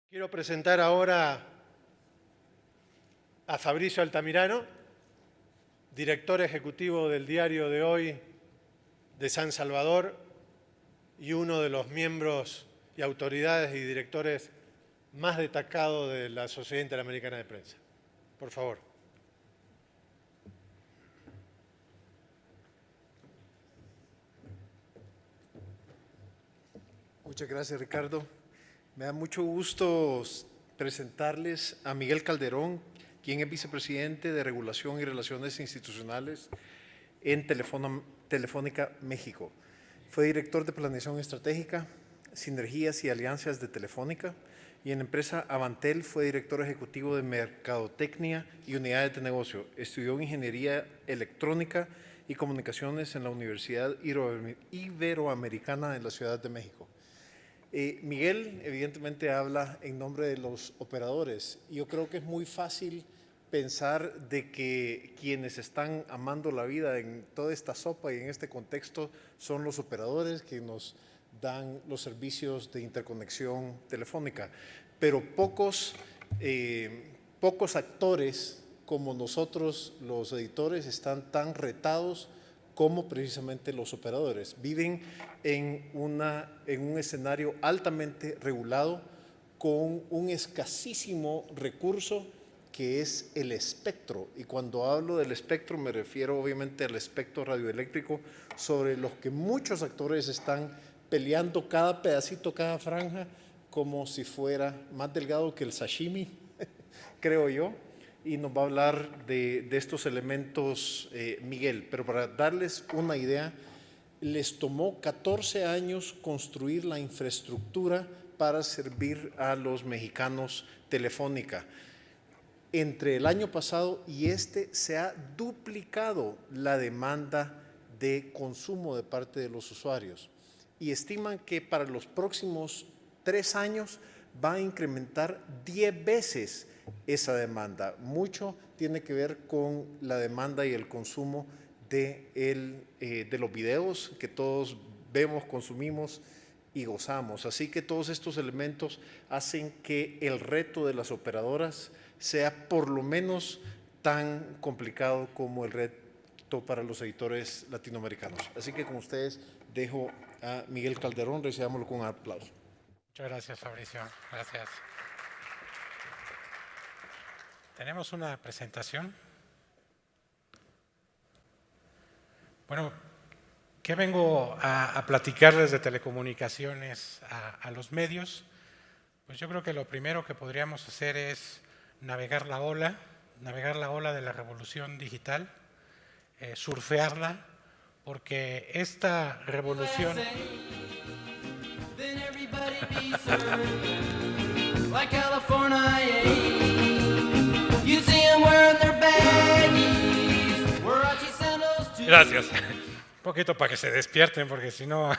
Quiero presentar ahora a Fabricio Altamirano, director ejecutivo del Diario de Hoy de San Salvador y uno de los miembros y autoridades y directores más destacados de la Sociedad Interamericana de Prensa. Por favor. Muchas gracias, Ricardo. Me da mucho gusto presentarles a Miguel Calderón, quien es vicepresidente de Regulación y Relaciones Institucionales en Telefónica México. Fue director de Planeación Estratégica, Sinergias y Alianzas de Telefónica, y en la empresa Avantel fue director ejecutivo de Mercadotecnia y Unidades de Negocio. Estudió Ingeniería Electrónica y Comunicaciones en la Universidad Iberoamericana en la Ciudad de México. Miguel evidentemente habla en nombre de los operadores. Yo creo que es muy fácil pensar de que quienes están amando la vida en toda esta sopa y en este contexto son los operadores que nos dan los servicios de interconexión telefónica, pero pocos actores como nosotros los editores están tan retados como precisamente los operadores. Viven en un escenario altamente regulado con un escasísimo recurso que es el espectro. Y cuando hablo del espectro me refiero obviamente al espectro radioeléctrico, sobre los que muchos actores están peleando cada pedacito, cada franja, como si fuera más delgado que el sashimi, creo yo. Y nos va a hablar de estos elementos Miguel. Pero para darles una idea, les tomó 14 años construir la infraestructura para servir a los mexicanos Telefónica. Entre el año pasado y este se ha duplicado la demanda de consumo de parte de los usuarios y estiman que para los próximos 3 años va a incrementar 10 veces esa demanda. Mucho tiene que ver con la demanda y el consumo de los videos que todos vemos, consumimos y gozamos. Así que todos estos elementos hacen que el reto de las operadoras sea por lo menos tan complicado como el reto para los editores latinoamericanos. Así que con ustedes dejo a Miguel Calderón, recibámoslo con un aplauso. Muchas gracias, Fabricio. Gracias. Tenemos una presentación. Bueno, ¿qué vengo a platicarles de telecomunicaciones a los medios? Pues yo creo que lo primero que podríamos hacer es navegar la ola de la revolución digital, surfearla, porque esta revolución... Gracias. Un poquito para que se despierten, porque si no...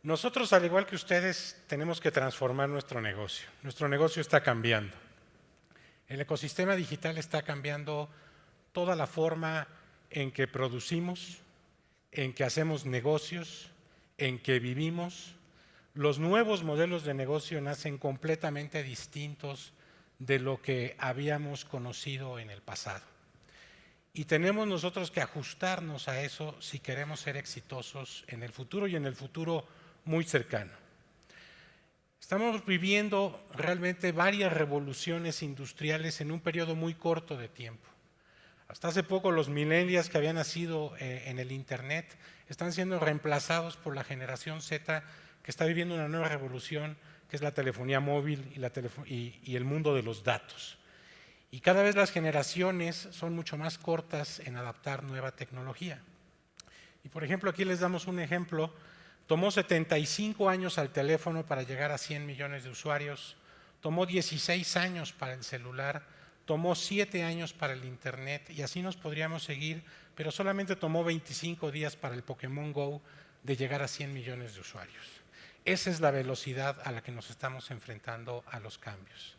Nosotros, al igual que ustedes, tenemos que transformar nuestro negocio. Nuestro negocio está cambiando. El ecosistema digital está cambiando toda la forma en que producimos, en que hacemos negocios, en que vivimos. Los nuevos modelos de negocio nacen completamente distintos de lo que habíamos conocido en el pasado. Y tenemos nosotros que ajustarnos a eso si queremos ser exitosos en el futuro y en el futuro muy cercano. Estamos viviendo realmente varias revoluciones industriales en un periodo muy corto de tiempo. Hasta hace poco los millennials que habían nacido en el Internet están siendo reemplazados por la generación Z, que está viviendo una nueva revolución, que es la telefonía móvil y el mundo de los datos. Y cada vez las generaciones son mucho más cortas en adaptar nueva tecnología. Y por ejemplo, aquí les damos un ejemplo. Tomó 75 años al teléfono para llegar a 100 millones de usuarios, tomó 16 años para el celular, tomó 7 años para el Internet y así nos podríamos seguir, pero solamente tomó 25 días para el Pokémon Go de llegar a 100 millones de usuarios. Esa es la velocidad a la que nos estamos enfrentando a los cambios.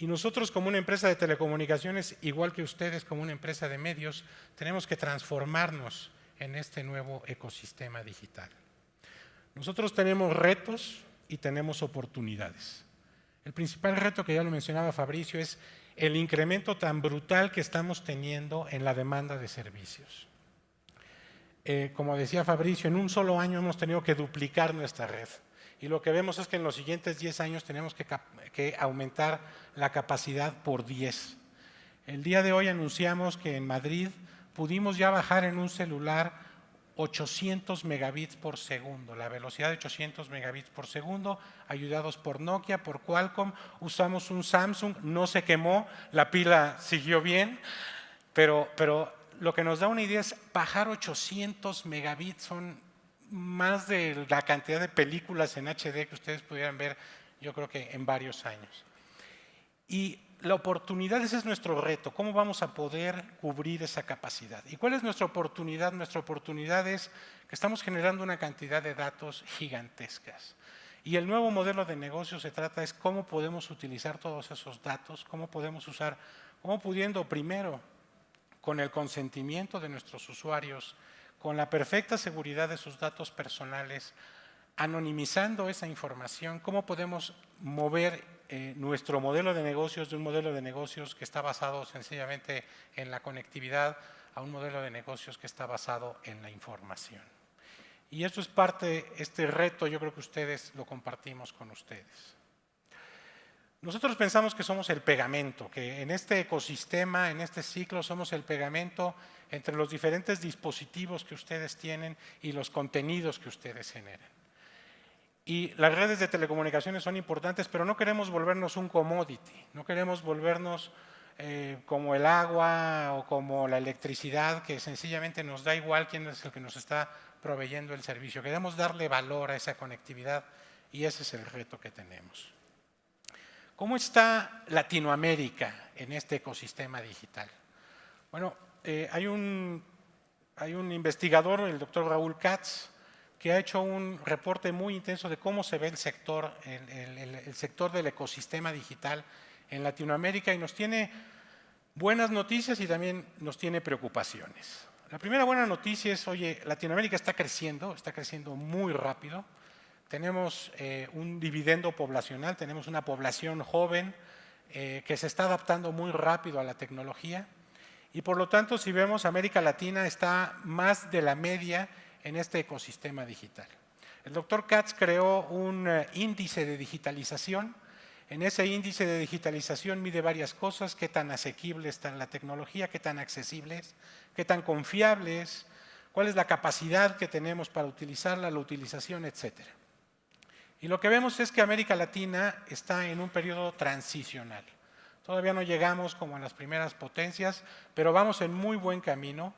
Y nosotros como una empresa de telecomunicaciones, igual que ustedes como una empresa de medios, tenemos que transformarnos en este nuevo ecosistema digital. Nosotros tenemos retos y tenemos oportunidades. El principal reto, que ya lo mencionaba Fabricio, es el incremento tan brutal que estamos teniendo en la demanda de servicios. Como decía Fabricio, en un solo año hemos tenido que duplicar nuestra red. Y lo que vemos es que en los siguientes 10 años tenemos que aumentar la capacidad por 10. El día de hoy anunciamos que en Madrid pudimos ya bajar en un celular 800 megabits por segundo, la velocidad de 800 megabits por segundo, ayudados por Nokia, por Qualcomm. Usamos un Samsung, no se quemó, la pila siguió bien, pero lo que nos da una idea es bajar 800 megabits, son más de la cantidad de películas en HD que ustedes pudieran ver, yo creo que en varios años. Y la oportunidad, ese es nuestro reto, ¿cómo vamos a poder cubrir esa capacidad? ¿Y cuál es nuestra oportunidad? Nuestra oportunidad es que estamos generando una cantidad de datos gigantescas. Y el nuevo modelo de negocio se trata es cómo podemos utilizar todos esos datos, cómo pudiendo primero, con el consentimiento de nuestros usuarios, con la perfecta seguridad de sus datos personales, anonimizando esa información, cómo podemos mover nuestro modelo de negocios de un modelo de negocios que está basado sencillamente en la conectividad a un modelo de negocios que está basado en la información. Y esto es este reto, yo creo que ustedes lo compartimos con ustedes. Nosotros pensamos que somos el pegamento, que en este ecosistema, en este ciclo, somos el pegamento entre los diferentes dispositivos que ustedes tienen y los contenidos que ustedes generan. Y las redes de telecomunicaciones son importantes, pero no queremos volvernos un commodity, no queremos volvernos como el agua o como la electricidad, que sencillamente nos da igual quién es el que nos está proveyendo el servicio. Queremos darle valor a esa conectividad y ese es el reto que tenemos. ¿Cómo está Latinoamérica en este ecosistema digital? Bueno, hay un investigador, el doctor Raúl Katz, que ha hecho un reporte muy intenso de cómo se ve el sector del ecosistema digital en Latinoamérica y nos tiene buenas noticias y también nos tiene preocupaciones. La primera buena noticia es, oye, Latinoamérica está creciendo muy rápido. Tenemos un dividendo poblacional, tenemos una población joven que se está adaptando muy rápido a la tecnología y por lo tanto, si vemos, América Latina está más de la media en este ecosistema digital. El doctor Katz creó un índice de digitalización. En ese índice de digitalización mide varias cosas, qué tan asequible está la tecnología, qué tan accesible es, qué tan confiable es, cuál es la capacidad que tenemos para utilizarla, la utilización, etcétera. Y lo que vemos es que América Latina está en un periodo transicional. Todavía no llegamos como a las primeras potencias, pero vamos en muy buen camino.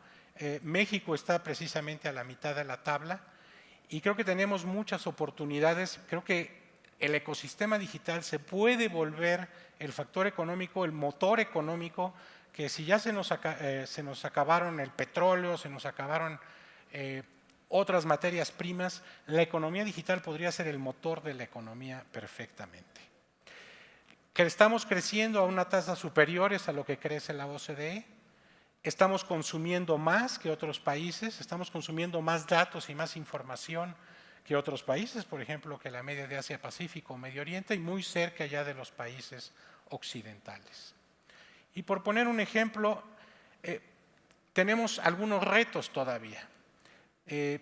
México está precisamente a la mitad de la tabla y creo que tenemos muchas oportunidades. Creo que el ecosistema digital se puede volver el factor económico, el motor económico, que si ya se nos acabaron el petróleo, se nos acabaron otras materias primas, la economía digital podría ser el motor de la economía perfectamente. Que estamos creciendo a una tasa superiores a lo que crece la OCDE, estamos consumiendo más que otros países, estamos consumiendo más datos y más información que otros países, por ejemplo, que la media de Asia-Pacífico, Medio Oriente y muy cerca ya de los países occidentales. Y por poner un ejemplo, tenemos algunos retos todavía. En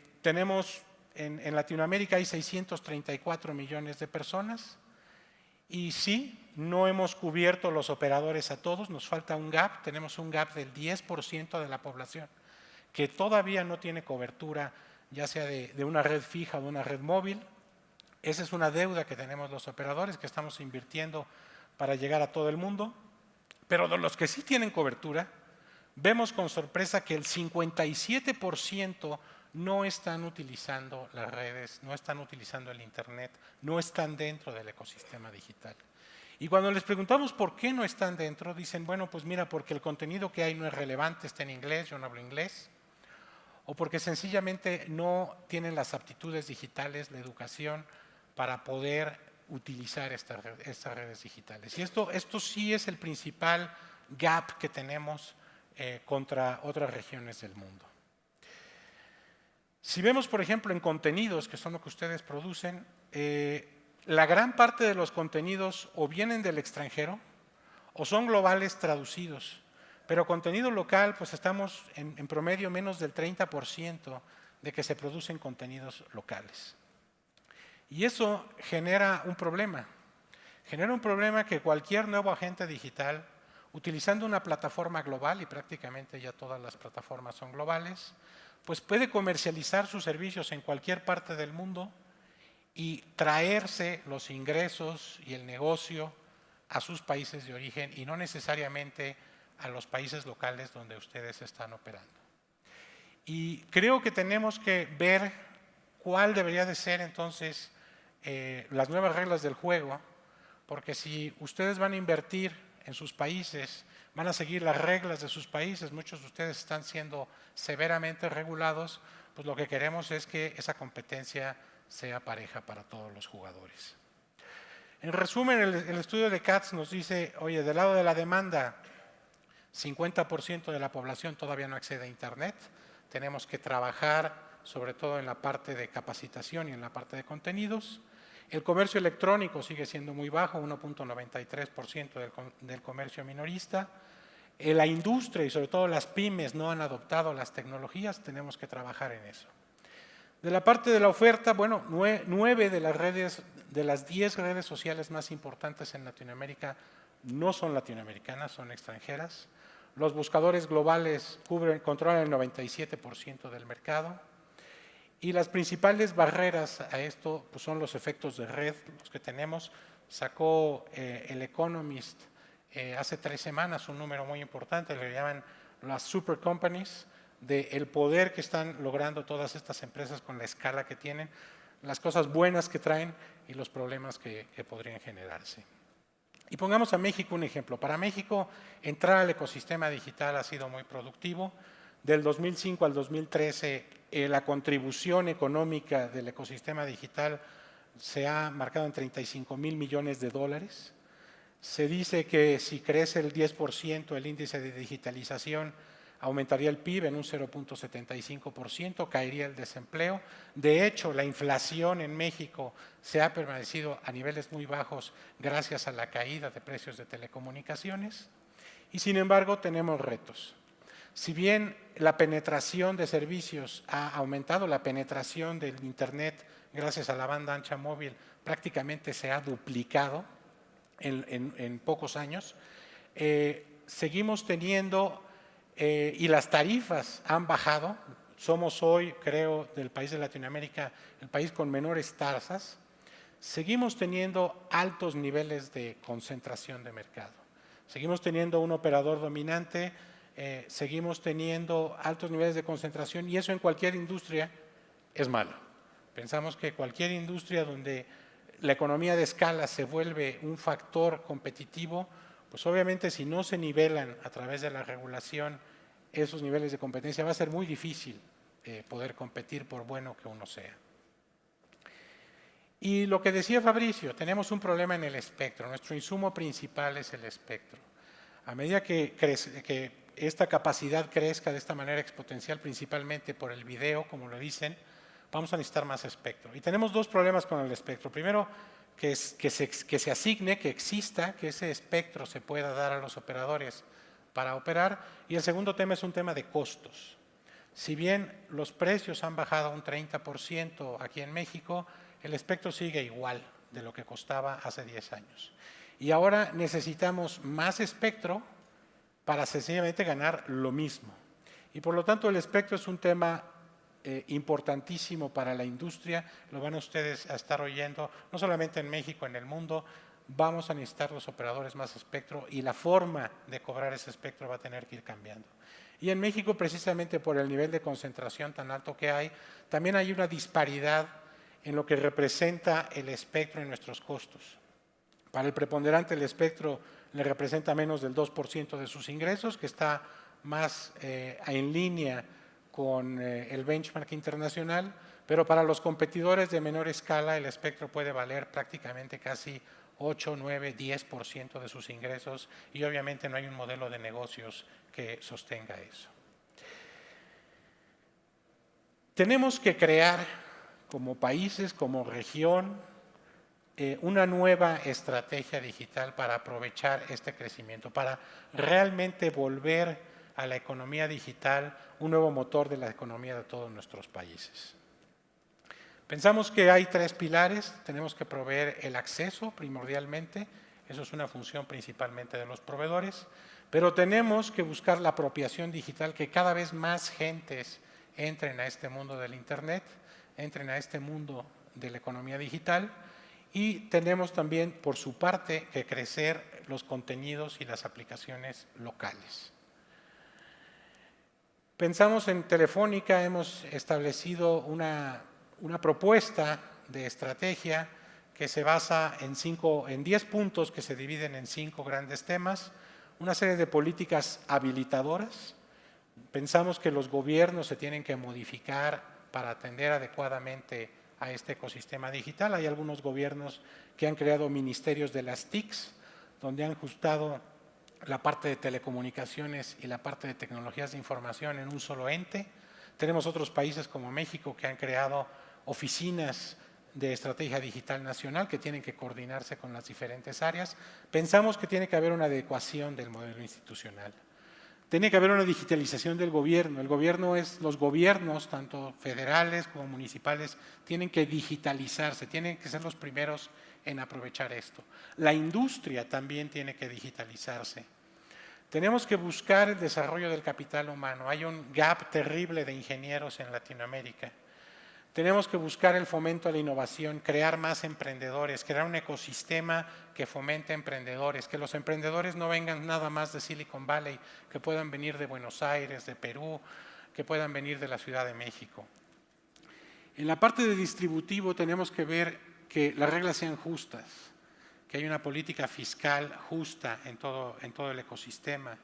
Latinoamérica hay 634 millones de personas y sí, no hemos cubierto los operadores a todos, nos falta un gap, tenemos un gap del 10% de la población que todavía no tiene cobertura, ya sea de una red fija o de una red móvil. Esa es una deuda que tenemos los operadores que estamos invirtiendo para llegar a todo el mundo, pero de los que sí tienen cobertura, vemos con sorpresa que el 57% no están utilizando las redes, no están utilizando el Internet, no están dentro del ecosistema digital. Y cuando les preguntamos por qué no están dentro, dicen, bueno, pues mira, porque el contenido que hay no es relevante, está en inglés, yo no hablo inglés, o porque sencillamente no tienen las aptitudes digitales, la educación, para poder utilizar estas redes digitales. Y esto sí es el principal gap que tenemos contra otras regiones del mundo. Si vemos, por ejemplo, en contenidos, que son lo que ustedes producen, la gran parte de los contenidos o vienen del extranjero o son globales traducidos. Pero contenido local, pues estamos en promedio menos del 30% de que se producen contenidos locales. Y eso genera un problema. Genera un problema que cualquier nuevo agente digital, utilizando una plataforma global, y prácticamente ya todas las plataformas son globales, pues puede comercializar sus servicios en cualquier parte del mundo y traerse los ingresos y el negocio a sus países de origen y no necesariamente a los países locales donde ustedes están operando. Y creo que tenemos que ver cuál debería de ser entonces las nuevas reglas del juego, porque si ustedes van a invertir en sus países, van a seguir las reglas de sus países, muchos de ustedes están siendo severamente regulados, pues lo que queremos es que esa competencia sea pareja para todos los jugadores. En resumen, el estudio de Katz nos dice, oye, del lado de la demanda, 50% de la población todavía no accede a Internet, tenemos que trabajar sobre todo en la parte de capacitación y en la parte de contenidos. El comercio electrónico sigue siendo muy bajo, 1.93% del comercio minorista. La industria y sobre todo las pymes no han adoptado las tecnologías, tenemos que trabajar en eso. De la parte de la oferta, bueno, 9 de las 10 redes sociales más importantes en Latinoamérica no son latinoamericanas, son extranjeras. Los buscadores globales controlan el 97% del mercado. Y las principales barreras a esto pues son los efectos de red, los que tenemos. Sacó el Economist hace 3 semanas un número muy importante, le llaman las super companies, del poder que están logrando todas estas empresas con la escala que tienen, las cosas buenas que traen y los problemas que podrían generarse. Y pongamos a México un ejemplo. Para México, entrar al ecosistema digital ha sido muy productivo. Del 2005 al 2013, la contribución económica del ecosistema digital se ha marcado en 35,000 millones de dólares. Se dice que si crece el 10% el índice de digitalización, aumentaría el PIB en un 0.75%, caería el desempleo. De hecho, la inflación en México se ha permanecido a niveles muy bajos gracias a la caída de precios de telecomunicaciones. Y sin embargo, tenemos retos. Si bien la penetración de servicios ha aumentado, la penetración del Internet gracias a la banda ancha móvil prácticamente se ha duplicado en pocos años, seguimos teniendo, y las tarifas han bajado. Somos hoy, creo, del país de Latinoamérica, el país con menores tasas. Seguimos teniendo altos niveles de concentración de mercado. Seguimos teniendo un operador dominante, seguimos teniendo altos niveles de concentración y eso en cualquier industria es malo. Pensamos que cualquier industria donde la economía de escala se vuelve un factor competitivo, pues obviamente si no se nivelan a través de la regulación esos niveles de competencia va a ser muy difícil poder competir por bueno que uno sea. Y lo que decía Fabricio, tenemos un problema en el espectro, nuestro insumo principal es el espectro. A medida que esta capacidad crezca de esta manera exponencial, principalmente por el video, como lo dicen, vamos a necesitar más espectro. Y tenemos 2 problemas con el espectro. Primero, que se asigne, que exista, que ese espectro se pueda dar a los operadores para operar. Y el segundo tema es un tema de costos. Si bien los precios han bajado un 30% aquí en México, el espectro sigue igual de lo que costaba hace 10 años. Y ahora necesitamos más espectro para sencillamente ganar lo mismo. Y por lo tanto el espectro es un tema importantísimo para la industria, lo van ustedes a estar oyendo, no solamente en México, en el mundo, vamos a necesitar los operadores más espectro y la forma de cobrar ese espectro va a tener que ir cambiando. Y en México, precisamente por el nivel de concentración tan alto que hay, también hay una disparidad en lo que representa el espectro en nuestros costos. Para el preponderante, el espectro le representa menos del 2% de sus ingresos, que está más en línea con el benchmark internacional, pero para los competidores de menor escala el espectro puede valer prácticamente casi 8, 9, 10% de sus ingresos y obviamente no hay un modelo de negocios que sostenga eso. Tenemos que crear como países, como región, una nueva estrategia digital para aprovechar este crecimiento, para realmente volver a la economía digital un nuevo motor de la economía de todos nuestros países. Pensamos que hay 3 pilares. Tenemos que proveer el acceso primordialmente, eso es una función principalmente de los proveedores, pero tenemos que buscar la apropiación digital, que cada vez más gentes entren a este mundo del Internet, entren a este mundo de la economía digital, y tenemos también, por su parte, que crecer los contenidos y las aplicaciones locales. Pensamos en Telefónica, hemos establecido una propuesta de estrategia que se basa en 10 puntos que se dividen en 5 grandes temas, una serie de políticas habilitadoras. Pensamos que los gobiernos se tienen que modificar para atender adecuadamente a este ecosistema digital. Hay algunos gobiernos que han creado ministerios de las TICs, donde han juntado la parte de telecomunicaciones y la parte de tecnologías de información en un solo ente. Tenemos otros países como México que han creado oficinas de estrategia digital nacional que tienen que coordinarse con las diferentes áreas. Pensamos que tiene que haber una adecuación del modelo institucional. Tiene que haber una digitalización del gobierno. Los gobiernos, tanto federales como municipales, tienen que digitalizarse, tienen que ser los primeros en aprovechar esto. La industria también tiene que digitalizarse. Tenemos que buscar el desarrollo del capital humano. Hay un gap terrible de ingenieros en Latinoamérica. Tenemos que buscar el fomento a la innovación, crear más emprendedores, crear un ecosistema que fomente emprendedores, que los emprendedores no vengan nada más de Silicon Valley, que puedan venir de Buenos Aires, de Perú, que puedan venir de la Ciudad de México. En la parte de distributivo tenemos que ver que las reglas sean justas, que hay una política fiscal justa en todo el ecosistema.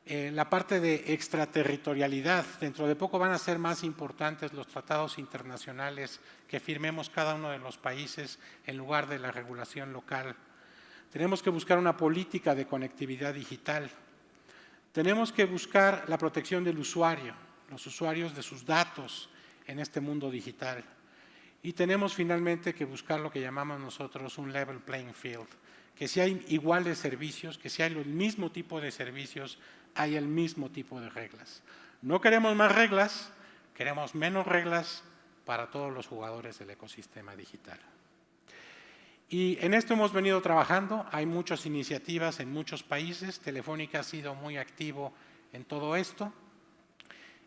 La parte de extraterritorialidad, dentro de poco van a ser más importantes los tratados internacionales que firmemos cada uno de los países en lugar de la regulación local. Tenemos que buscar una política de conectividad digital. Tenemos que buscar la protección del usuario, los usuarios de sus datos en este mundo digital. Y tenemos finalmente que buscar lo que llamamos nosotros un level playing field, que si hay iguales servicios, que si hay el mismo tipo de servicios, hay el mismo tipo de reglas. No queremos más reglas, queremos menos reglas para todos los jugadores del ecosistema digital. Y en esto hemos venido trabajando, hay muchas iniciativas en muchos países, Telefónica ha sido muy activo en todo esto,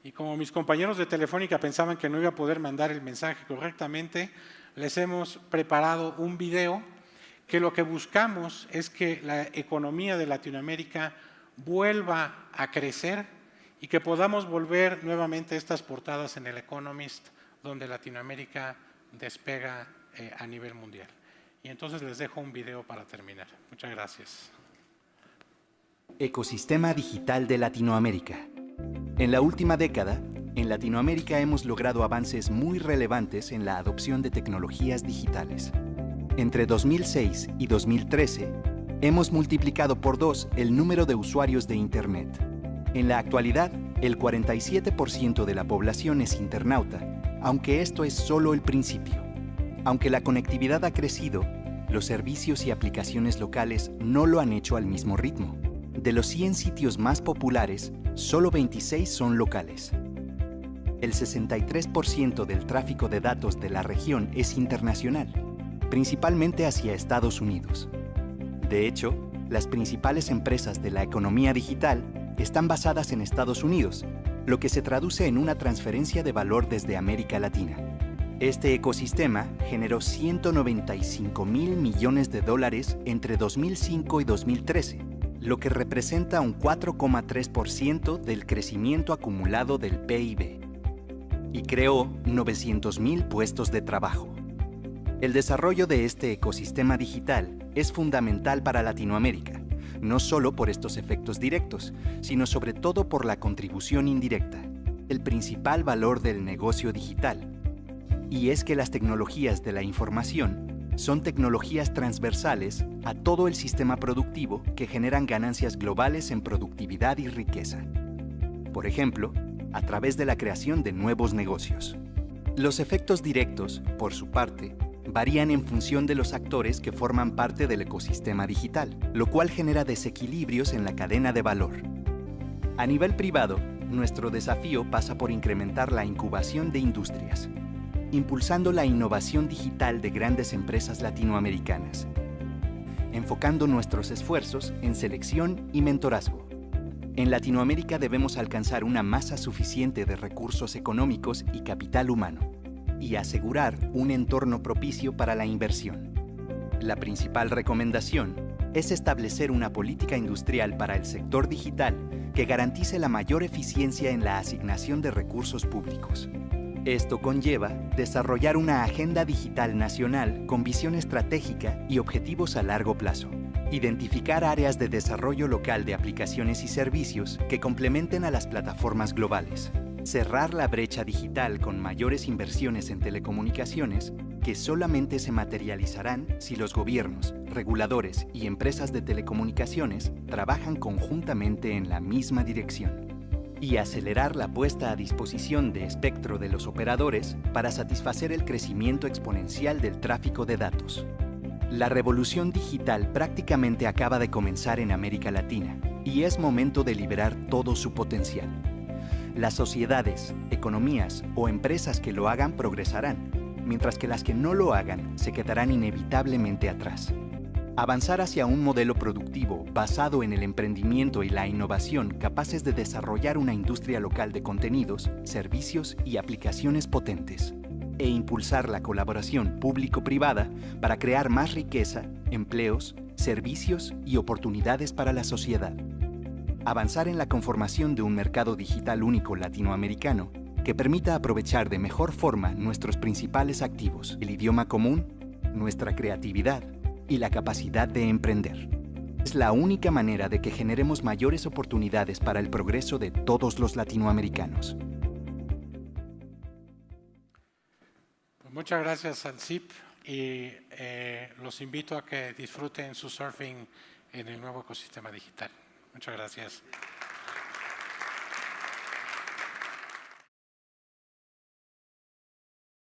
y como mis compañeros de Telefónica pensaban que no iba a poder mandar el mensaje correctamente, les hemos preparado un video que lo que buscamos es que la economía de Latinoamérica vuelva a crecer y que podamos volver nuevamente estas portadas en el Economist, donde Latinoamérica despega a nivel mundial. Y entonces les dejo un video para terminar. Muchas gracias. Ecosistema digital de Latinoamérica. En la última década, en Latinoamérica hemos logrado avances muy relevantes en la adopción de tecnologías digitales. Entre 2006 y 2013, hemos multiplicado por 2 el número de usuarios de Internet. En la actualidad, el 47% de la población es internauta, aunque esto es solo el principio. Aunque la conectividad ha crecido, los servicios y aplicaciones locales no lo han hecho al mismo ritmo. De los 100 sitios más populares, solo 26 son locales. El 63% del tráfico de datos de la región es internacional, principalmente hacia Estados Unidos. De hecho, las principales empresas de la economía digital están basadas en Estados Unidos, lo que se traduce en una transferencia de valor desde América Latina. Este ecosistema generó $195.000 millones entre 2005 y 2013, lo que representa un 4,3% del crecimiento acumulado del PIB, y creó 900.000 puestos de trabajo. El desarrollo de este ecosistema digital es fundamental para Latinoamérica, no solo por estos efectos directos, sino sobre todo por la contribución indirecta, el principal valor del negocio digital. Y es que las tecnologías de la información son tecnologías transversales a todo el sistema productivo que generan ganancias globales en productividad y riqueza. Por ejemplo, a través de la creación de nuevos negocios. Los efectos directos, por su parte, varían en función de los actores que forman parte del ecosistema digital, lo cual genera desequilibrios en la cadena de valor. A nivel privado, nuestro desafío pasa por incrementar la incubación de industrias, impulsando la innovación digital de grandes empresas latinoamericanas, enfocando nuestros esfuerzos en selección y mentorazgo. En Latinoamérica debemos alcanzar una masa suficiente de recursos económicos y capital humano, y asegurar un entorno propicio para la inversión. La principal recomendación es establecer una política industrial para el sector digital que garantice la mayor eficiencia en la asignación de recursos públicos. Esto conlleva desarrollar una agenda digital nacional con visión estratégica y objetivos a largo plazo. Identificar áreas de desarrollo local de aplicaciones y servicios que complementen a las plataformas globales. Cerrar la brecha digital con mayores inversiones en telecomunicaciones que solamente se materializarán si los gobiernos, reguladores y empresas de telecomunicaciones trabajan conjuntamente en la misma dirección. Y acelerar la puesta a disposición de espectro de los operadores para satisfacer el crecimiento exponencial del tráfico de datos. La revolución digital prácticamente acaba de comenzar en América Latina y es momento de liberar todo su potencial. Las sociedades, economías o empresas que lo hagan progresarán, mientras que las que no lo hagan se quedarán inevitablemente atrás. Avanzar hacia un modelo productivo basado en el emprendimiento y la innovación capaces de desarrollar una industria local de contenidos, servicios y aplicaciones potentes, e impulsar la colaboración público-privada para crear más riqueza, empleos, servicios y oportunidades para la sociedad. Avanzar en la conformación de un mercado digital único latinoamericano que permita aprovechar de mejor forma nuestros principales activos, el idioma común, nuestra creatividad y la capacidad de emprender. Es la única manera de que generemos mayores oportunidades para el progreso de todos los latinoamericanos. Muchas gracias al CIP y los invito a que disfruten su surfing en el nuevo ecosistema digital. Muchas gracias.